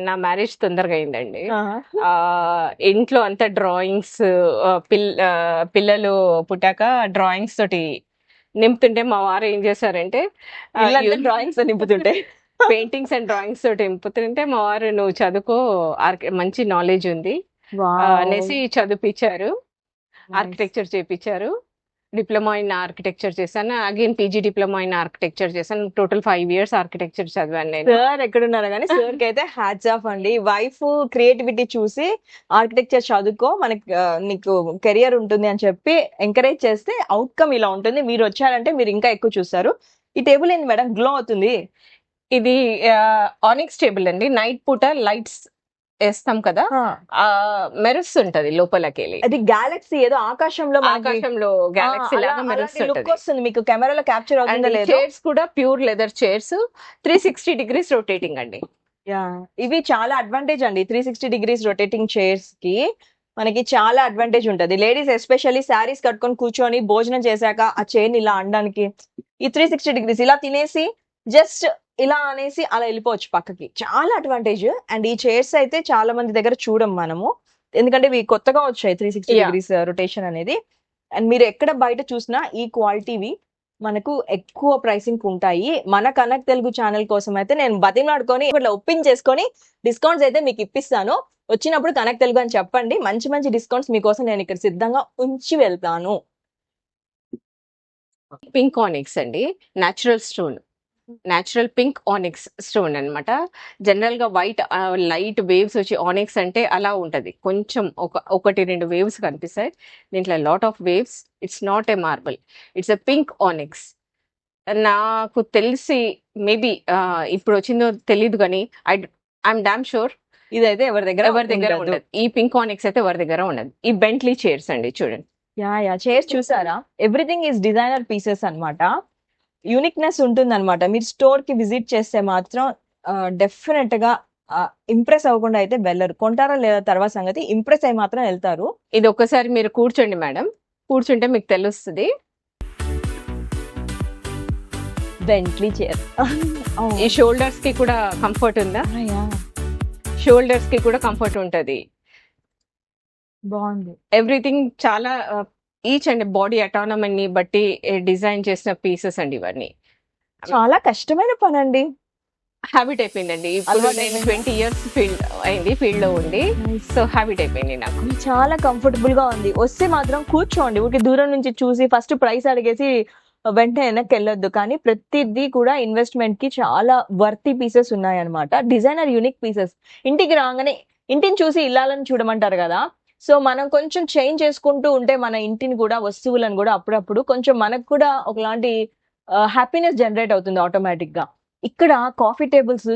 నా మ్యారేజ్ తొందరగా అయిందండి. ఆహా. ఇంట్లో అంతా డ్రాయింగ్స్, పిల్లలు పుట్టాక డ్రాయింగ్స్ తోటి నింపుతుంటే మా వారు ఏం చేశారంటే ఇల్లంతా డ్రాయింగ్స్ నింపుతుంటే పెయింటింగ్స్ అండ్ డ్రాయింగ్స్ తోటి నింపుతుంటే మా వారు నువ్వు చదువుకో, మంచి నాలెడ్జ్ ఉంది అనేసి చదివిపించారు. ఆర్కిటెక్చర్ చేపించారు. డిప్లొమా ఇన్ ఆర్కిటెక్చర్ చేశాను. Again PG diploma in architecture చేశాను. టోటల్ 5 years ఆర్కిటెక్చర్ చదివాను నేను. సార్ ఎక్కడున్నారో కానీ సార్ కి అయితే హ్యాట్స్ ఆఫ్ అండి. వైఫ్ క్రియేటివిటీ చూసి ఆర్కిటెక్చర్ చదువుకో, మనకి నీకు కెరియర్ ఉంటుంది అని చెప్పి ఎంకరేజ్ చేస్తే అవుట్కమ్ ఇలా ఉంటుంది. మీరు వచ్చారంటే మీరు ఇంకా ఎక్కువ చూస్తారు. ఈ టేబుల్ ఏంది మేడం గ్లో అవుతుంది? ఇది ఆనిక్స్ టేబుల్ అండి. నైట్ పూట లైట్స్ వేస్తాం కదా, మెరుస్తుంటది లోపలికి వెళ్ళి. అది గ్యాలక్సీ ఏదో ఆకాశంలో ఆకాశంలో గ్యాలక్సీ లాగా లుక్ మెరుస్తుంటది. వస్తుంది. మీకు కెమెరాలో క్యాప్చర్ అవుతుందో లేదో. చైర్స్ కూడా pure leather chairs, 360 degrees rotating అండి. ఇవి చాలా అడ్వాంటేజ్ అండి. 360 degrees రొటేటింగ్ చైర్స్ కి మనకి చాలా అడ్వాంటేజ్ ఉంటది. లేడీస్ ఎస్పెషల్లీ శారీస్ కట్టుకొని కూర్చొని భోజనం చేశాక ఆ చైర్ ఇలా అనడానికి ఈ 360 degrees ఇలా తినేసి జస్ట్ ఇలా అనేసి అలా వెళ్ళిపోవచ్చు పక్కకి. చాలా అడ్వాంటేజ్. అండ్ ఈ చైర్స్ అయితే చాలా మంది దగ్గర చూడం మనము, ఎందుకంటే ఇవి కొత్తగా వచ్చాయి 360 degrees రొటేషన్ అనేది. అండ్ మీరు ఎక్కడ బయట చూసినా ఈ క్వాలిటీవి మనకు ఎక్కువ ప్రైసింగ్ ఉంటాయి. మన కనెక్ట్ తెలుగు ఛానల్ కోసం అయితే నేను బతిమలాడుకొని ఇట్లా ఒప్పించేసుకొని డిస్కౌంట్స్ అయితే మీకు ఇప్పిస్తాను. వచ్చినప్పుడు కనెక్ట్ తెలుగు అని చెప్పండి. మంచి మంచి డిస్కౌంట్స్ మీకోసం నేను ఇక్కడ సిద్ధంగా ఉంచి వెళ్తాను. పింక్ ఆనిక్స్ అండి, natural stone, natural pink onyx stone అనమాట. జనరల్ గా వైట్ లైట్ వేవ్స్ వచ్చి ఆనిక్స్ అంటే అలా ఉంటది, కొంచెం ఒకటి రెండు వేవ్స్ కనిపిస్తాయి. దీంట్లో lot of waves. It's not a marble, it's a pink onyx. నాకు తెలిసి మేబీ ఇప్పుడు వచ్చిందో తెలీదు కానీ ఐఎమ్ డామ్ షూర్ ఇదైతే ఎవరి దగ్గర ఉండదు. ఈ పింక్ ఆనిక్స్ అయితే ఎవరి దగ్గర ఉండదు. ఈ బెంట్లీ చైర్స్ అండి, చూడండి. చైర్స్ చూసారా? ఎవ్రీథింగ్ ఈస్ డిజైనర్ పీసెస్ అన్నమాట. యూనిక్నెస్ ఉంటుంది అనమాట. మీరు స్టోర్ కి విజిట్ చేస్తే మాత్రం డెఫినెట్ గా ఇంప్రెస్ అవ్వకుండా అయితే వెళ్ళరు. కొంటారా లేదా తర్వాత సంగతి, ఇంప్రెస్ అయి మాత్రం వెళ్తారు. ఇది ఒక్కసారి మీరు కూర్చోండి మేడం, కూర్చుంటే మీకు తెలుస్తుంది. Bentley chair. ఈ షోల్డర్స్ కి కూడా కంఫర్ట్ ఉందా? షోల్డర్స్ కి కూడా కంఫర్ట్ ఉంటది. బాగుంది. ఎవ్రీథింగ్ చాలా ఈచ్ అండ్ బాడీ అటానమీని బట్టి డిజైన్ చేసిన పీసెస్ అండి ఇవన్నీ. చాలా కష్టమైన పని అండి. హ్యాబిట్ అయిపోయిందండి. ఇప్పుడు నేను 20 years ఫీల్డ్ లో ఉండి, సో హ్యాబిట్ అయిపోయింది నాకు. చాలా కంఫర్టబుల్ గా ఉంది. వస్తే మాత్రం కూర్చోండి. ఊరికి దూరం నుంచి చూసి ఫస్ట్ ప్రైస్ అడిగేసి వెంటనే వెనక్కి వెళ్ళొద్దు. కానీ ప్రతిదీ కూడా ఇన్వెస్ట్మెంట్ కి చాలా వర్తి పీసెస్ ఉన్నాయన్నమాట. Designer unique pieces. ఇంటికి రాగానే ఇంటిని చూసి ఇల్లాలని చూడమంటారు కదా, సో మనం కొంచెం చేంజ్ చేసుకుంటూ ఉంటే మన ఇంటిని కూడా, వస్తువులను కూడా అప్పుడప్పుడు కొంచెం మనకు కూడా ఒకలాంటి హ్యాపీనెస్ జనరేట్ అవుతుంది ఆటోమేటిక్ గా. ఇక్కడ కాఫీ టేబుల్స్